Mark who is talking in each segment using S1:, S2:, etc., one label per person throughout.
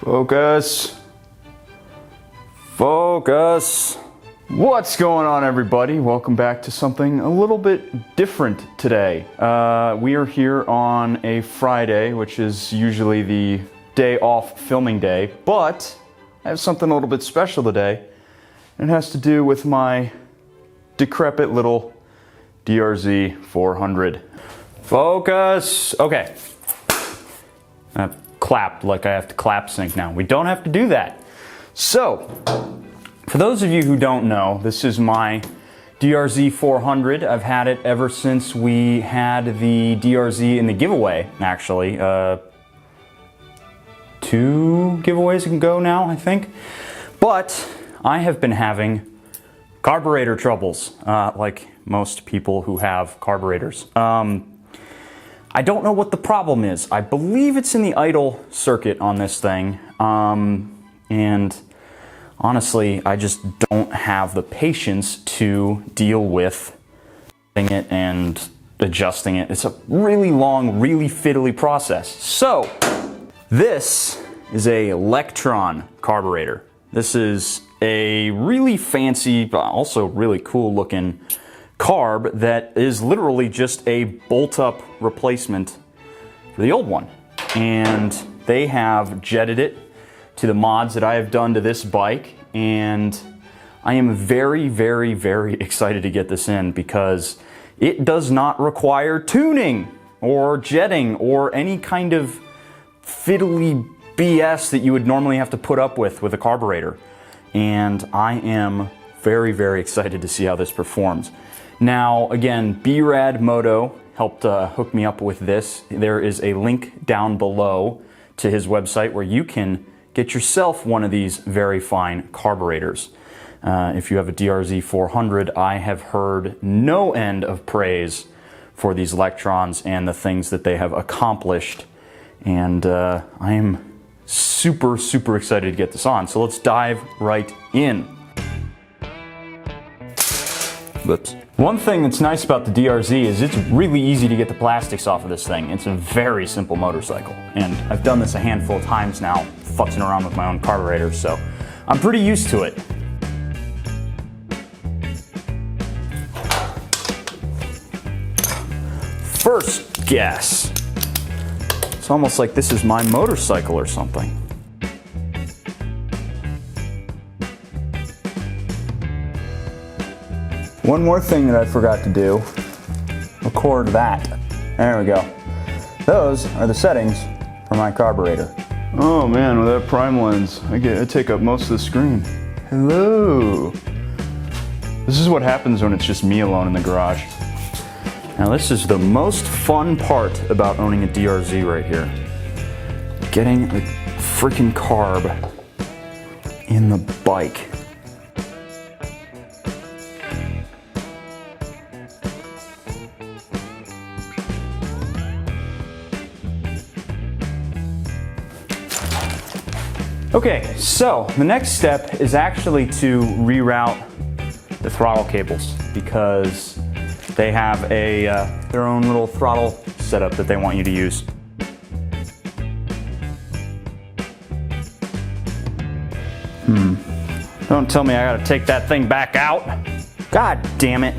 S1: Focus. Focus. What's going on, everybody? Welcome back to something a little bit different today. We are here on a Friday, which is usually the day off filming day, but I have something a little bit special today. It has to do with my decrepit little DRZ400. Focus. Okay. I've clapped like I have to clap sync now. We don't have to do that. So, for those of you who don't know, this is my DRZ400. I've had it ever since we had the DRZ in the giveaway, actually. 2 giveaways ago now, I think. But I have been having carburetor troubles, like most people who have carburetors. I don't know what the problem is. I believe it's in the idle circuit on this thing. And honestly, I just don't have the patience to deal with it and adjusting it. It's a really long, really fiddly process. So, this is a Electron carburetor. This is a really fancy, but also really cool looking carb that is literally just a bolt-up replacement for the old one. And they have jetted it to the mods that I have done to this bike, and I am very, very, very excited to get this in because it does not require tuning or jetting or any kind of fiddly BS that you would normally have to put up with a carburetor. And I am very, very excited to see how this performs. Now, again, B-Rad Moto helped hook me up with this. There is a link down below to his website where you can get yourself one of these very fine carburetors. If you have a DRZ400, I have heard no end of praise for these Electrons and the things that they have accomplished. And I am super, super excited to get this on. So let's dive right in. Whoops. One thing that's nice about the DRZ is it's really easy to get the plastics off of this thing. It's a very simple motorcycle. And I've done this a handful of times now, futzing around with my own carburetor, so I'm pretty used to it. First guess. It's almost like this is my motorcycle or something. One more thing that I forgot to do, record that. There we go. Those are the settings for my carburetor. Oh man, with that prime lens, I take up most of the screen. Hello. This is what happens when it's just me alone in the garage. Now this is the most fun part about owning a DRZ right here. Getting the freaking carb in the bike. Okay, so the next step is actually to reroute the throttle cables because they have their own little throttle setup that they want you to use. Don't tell me I gotta take that thing back out. God damn it.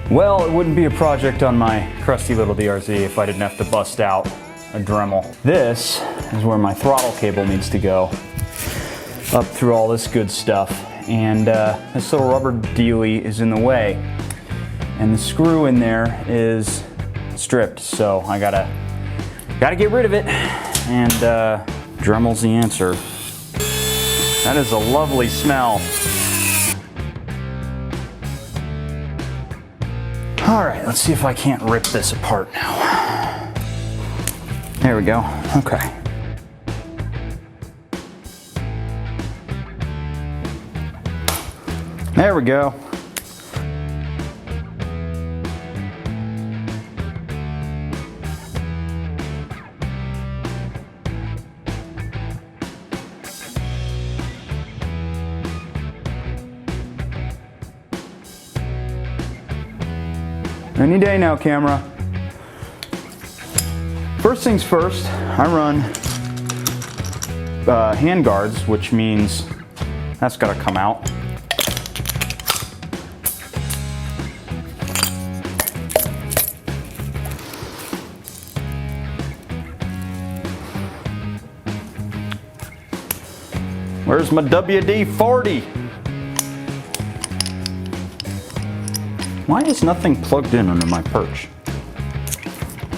S1: Well, it wouldn't be a project on my crusty little DRZ if I didn't have to bust out a Dremel. This is where my throttle cable needs to go, up through all this good stuff. And this little rubber dealie is in the way. And the screw in there is stripped, so I gotta get rid of it. And Dremel's the answer. That is a lovely smell. All right, let's see if I can't rip this apart now. There we go, okay. There we go. Any day now, camera. First things first, I run hand guards, which means that's got to come out. Where's my WD-40? Why is nothing plugged in under my perch?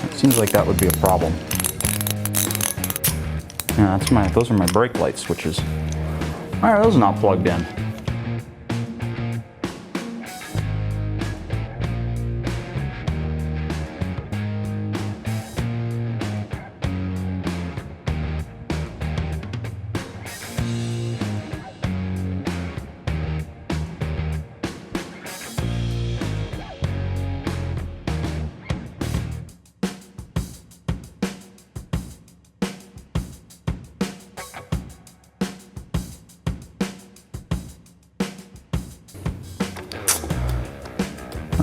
S1: It seems like that would be a problem. Yeah, those are my brake light switches. Why are those not plugged in?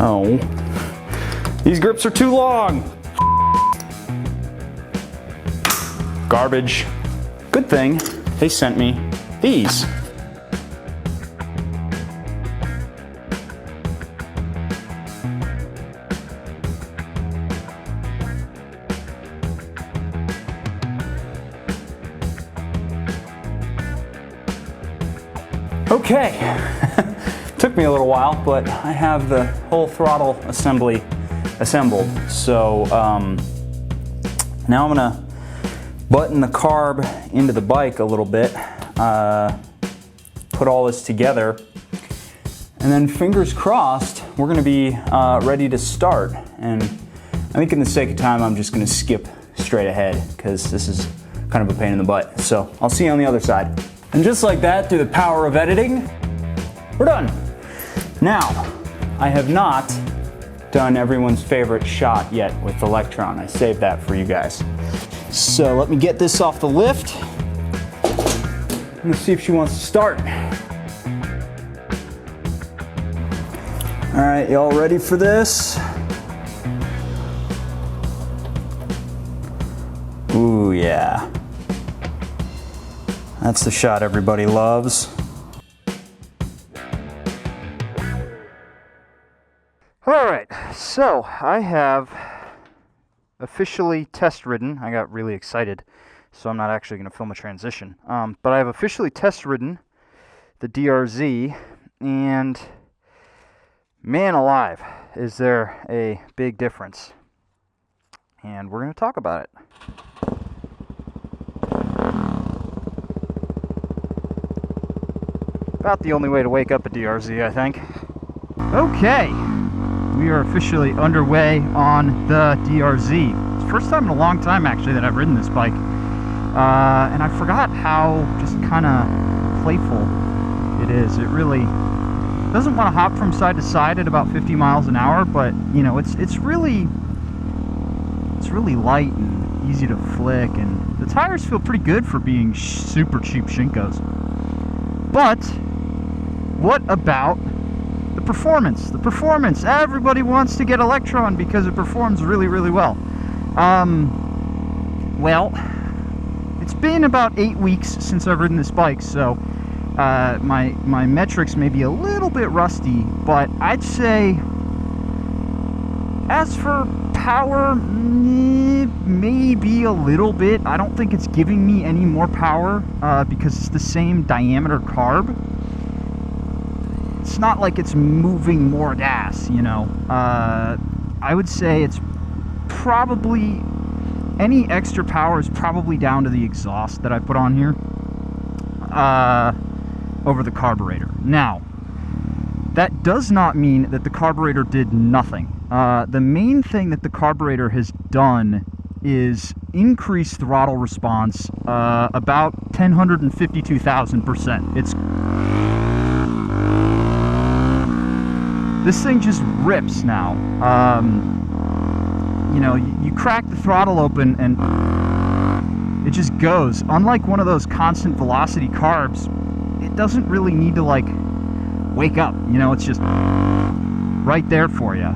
S1: Oh, these grips are too long. Garbage. Good thing they sent me these. Okay. Took me a little while, but I have the whole throttle assembly assembled. So now I'm gonna button the carb into the bike a little bit, put all this together, and then fingers crossed, we're gonna be ready to start. And I think in the sake of time, I'm just gonna skip straight ahead because this is kind of a pain in the butt. So I'll see you on the other side. And just like that, through the power of editing, we're done. Now, I have not done everyone's favorite shot yet with Electron. I saved that for you guys. So let me get this off the lift. Let's see if she wants to start. All right, y'all ready for this? Ooh, yeah. That's the shot everybody loves. All right, so I have officially test ridden. I got really excited, so I'm not actually going to film a transition. But I have officially test ridden the DRZ, and man alive, is there a big difference. And we're going to talk about it. About the only way to wake up a DRZ, I think. Okay. We are officially underway on the DRZ. It's the first time in a long time, actually, that I've ridden this bike. And I forgot how just kind of playful it is. It really doesn't want to hop from side to side at about 50 miles an hour, but, you know, it's really light and easy to flick, and the tires feel pretty good for being super cheap Shinkos. But what about the performance? The performance. Everybody wants to get Electron because it performs really, really well. Well, it's been about 8 weeks since I've ridden this bike, so my metrics may be a little bit rusty, but I'd say as for power, maybe a little bit. I don't think it's giving me any more power because it's the same diameter carb. It's not like it's moving more gas, you know. I would say it's probably, any extra power is probably down to the exhaust that I put on here over the carburetor. Now, that does not mean that the carburetor did nothing. The main thing that the carburetor has done is increase throttle response about 152,000%. This thing just rips now. You know, you crack the throttle open and it just goes. Unlike one of those constant velocity carbs, it doesn't really need to like wake up. You know, it's just right there for you.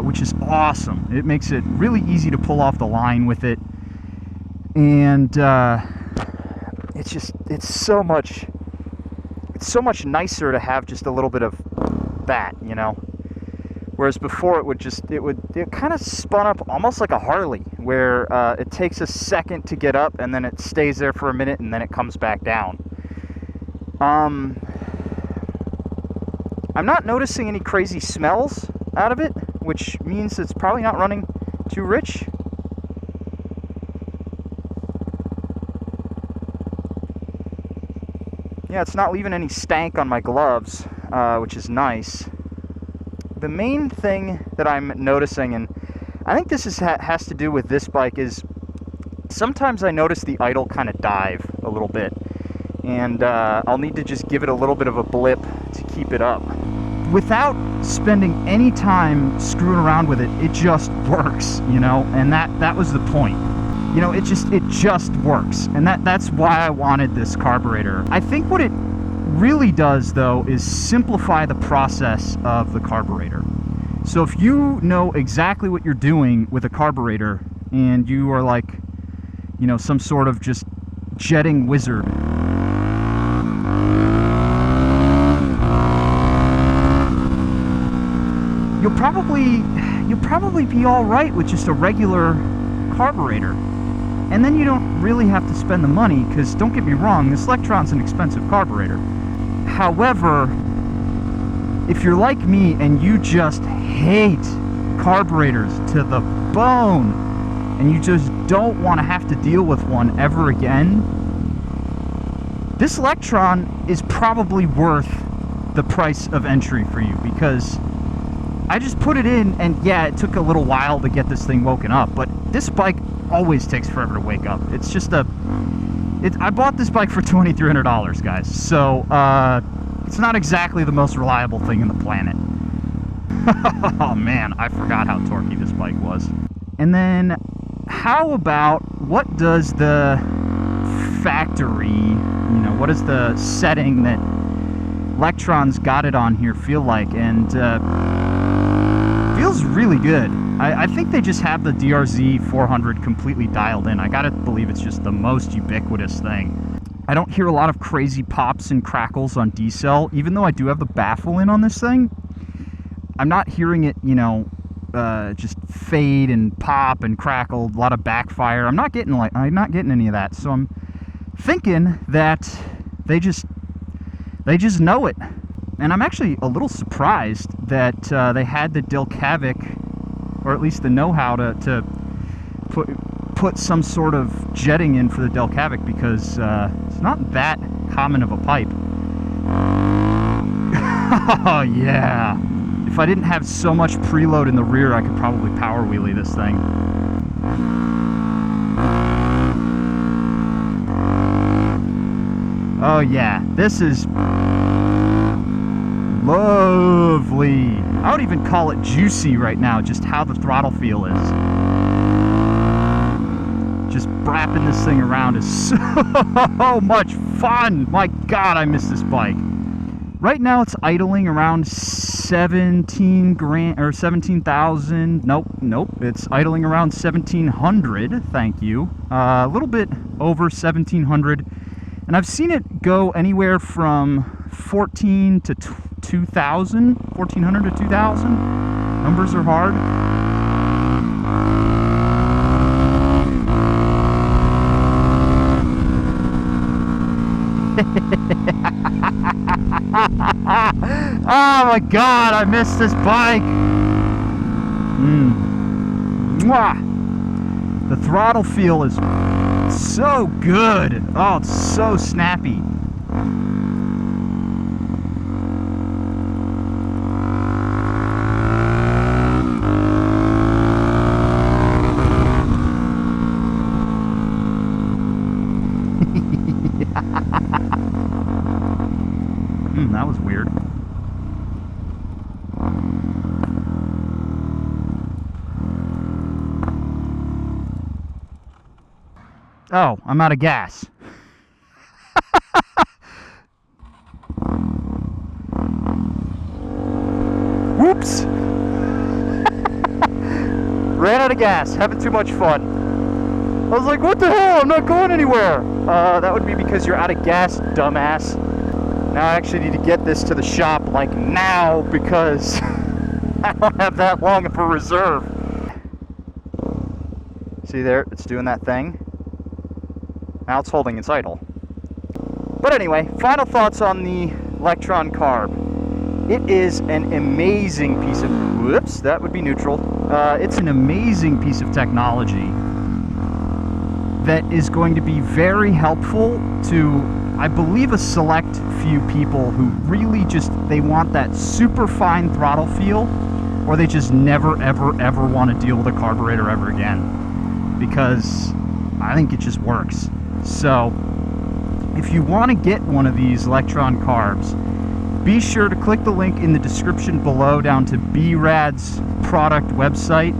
S2: which is awesome. It makes it really easy to pull off the line with it. And it's so much nicer to have just a little bit of that, you know. Whereas before it kind of spun up almost like a Harley, where it takes a second to get up and then it stays there for a minute and then it comes back down. I'm not noticing any crazy smells out of it, which means it's probably not running too rich. Yeah, it's not leaving any stank on my gloves, which is nice. The main thing that I'm noticing, and I think this has to do with this bike, is sometimes I notice the idle kind of dive a little bit, and I'll need to just give it a little bit of a blip to keep it up. Without spending any time screwing around with it, it just works, you know, and that was the point. You know, it just works, and that's why I wanted this carburetor. I think what it really does, though, is simplify the process of the carburetor. So if you know exactly what you're doing with a carburetor, and you are like, you know, some sort of just jetting wizard, you'll probably be all right with just a regular carburetor. And then you don't really have to spend the money, because don't get me wrong, this Electron's an expensive carburetor. However, if you're like me and you just hate carburetors to the bone, and you just don't want to have to deal with one ever again, this Electron is probably worth the price of entry for you, because I just put it in, and yeah, it took a little while to get this thing woken up, but this bike always takes forever to wake up. It's just I bought this bike for $2,300, guys, so it's not exactly the most reliable thing in the planet. Oh man, I forgot how torquey this bike was. And then, how about, what does the factory, you know, what is the setting that Electron's got it on here feel like? And feels really good. I think they just have the DRZ400 completely dialed in. I gotta believe it's just the most ubiquitous thing. I don't hear a lot of crazy pops and crackles on D-Cell, even though I do have the baffle in on this thing. I'm not hearing it, you know, just fade and pop and crackle, a lot of backfire. I'm not getting any of that. So I'm thinking that they just know it. And I'm actually a little surprised that they had the Delcavic, or at least the know-how to put some sort of jetting in for the Delcavic, because it's not that common of a pipe. Oh yeah! If I didn't have so much preload in the rear, I could probably power wheelie this thing. Oh yeah, this is lovely. I would even call it juicy right now, just how the throttle feel is. Just wrapping this thing around is so much fun. My God, I miss this bike. Right now it's idling around 17 grand or 17,000. Nope. It's idling around 1,700. Thank you. A little bit over 1,700. And I've seen it go anywhere from 14 to 2,000, 1,400 to 2,000. Numbers are hard. Oh my God, I miss this bike. Mwah. The throttle feel is so good. Oh, it's so snappy. That was weird. Oh, I'm out of gas. Whoops. out of gas, having too much fun. I was like, what the hell? I'm not going anywhere. That would be because you're out of gas, dumbass. Now I actually need to get this to the shop like now because I don't have that long of a reserve. See there, it's doing that thing. Now it's holding its idle. But anyway, final thoughts on the Electron carb. It is an amazing piece of, whoops, that would be neutral. It's an amazing piece of technology that is going to be very helpful to, I believe, a select few people who really just, they want that super fine throttle feel, or they just never, ever, ever want to deal with a carburetor ever again. Because I think it just works. So, if you want to get one of these Electron carbs, be sure to click the link in the description below down to BRAD's product website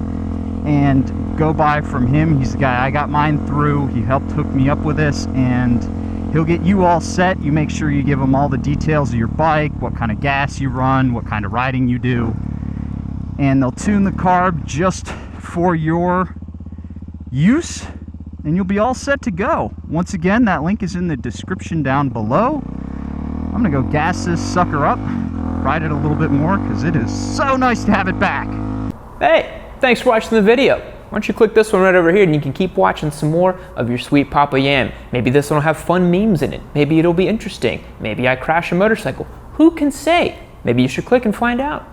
S2: and go buy from him. He's the guy I got mine through. He helped hook me up with this, and he'll get you all set. You make sure you give him all the details of your bike, what kind of gas you run, what kind of riding you do, and they'll tune the carb just for your use, and you'll be all set to go. Once again, that link is in the description down below. I'm gonna go gas this sucker up, ride it a little bit more, because it is so nice to have it back.
S3: Hey, thanks for watching the video. Why don't you click this one right over here and you can keep watching some more of your sweet Papa Yam. Maybe this one will have fun memes in it. Maybe it'll be interesting. Maybe I crash a motorcycle. Who can say? Maybe you should click and find out.